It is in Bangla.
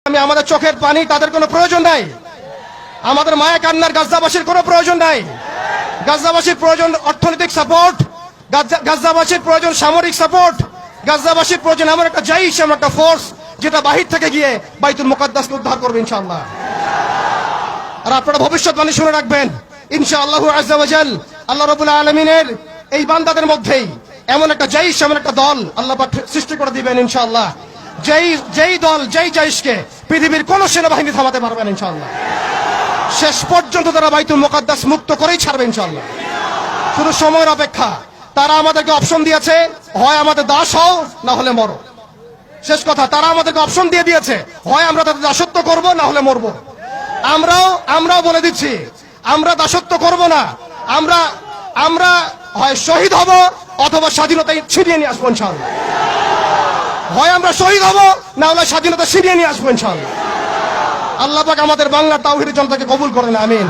আমি আমাদের চোখের পানি তাদের কোনো প্রয়োজন নাই, আমাদের মায়া কান্নার গাজাবাসীর কোনো প্রয়োজন নাই। গাজাবাসীর প্রয়োজন অর্থনৈতিক সাপোর্ট, গাজাবাসীর প্রয়োজন সামরিক সাপোর্ট, গাজাবাসীর প্রয়োজন এমন একটা জাইশ, এমন একটা ফোর্স যেটা বাহির থেকে গিয়ে বাইতুল মুকাদ্দাসকে উদ্ধার করবে ইনশাআল্লাহ। আর আপনারা ভবিষ্যৎবাণী শুনে রাখবেন, ইনশাআল্লাহু আযজা ওয়া জাল আল্লাহ রাব্বুল আলামিনের এই বান্দাদের মধ্যেই এমন একটা জাইশ, এমন একটা দল আল্লাহ পাক সৃষ্টি করে দিবেন ইনশাআল্লাহ। যেই দল, যেই জাইশকে পৃথিবীর কোন সেনাবাহিনী থামাতে পারবে না ইনশাআল্লাহ। শেষ পর্যন্ত তারা বাইতুল মুকাদ্দাস মুক্ত করেই ছাড়বে ইনশাআল্লাহ। শুধু সময়ের অপেক্ষা। তারা আমাদেরকে অপশন দিয়েছে, হয় আমাদের দাস হও, না হলে মরো। শেষ কথা, তারা আমাদেরকে অপশন দিয়ে দিয়েছে, হয় আমরা তাদের দাসত্ব করব, না হলে মরবো। আমরাও বলে দিচ্ছি, আমরা দাসত্ব করব না। আমরা হয় শহীদ হব, অথবা স্বাধীনতা ছিনিয়ে নিয়ে আসবো ইনশাআল্লাহ। হয় আমরা শহীদ হব, না হলে স্বাধীনতা ছিনিয়ে নিয়ে আসবো ইনশাআল্লাহ। আল্লাহ পাক আমাদের বাংলা তাওহীদের জনতাকে কবুল করেন, আমিন।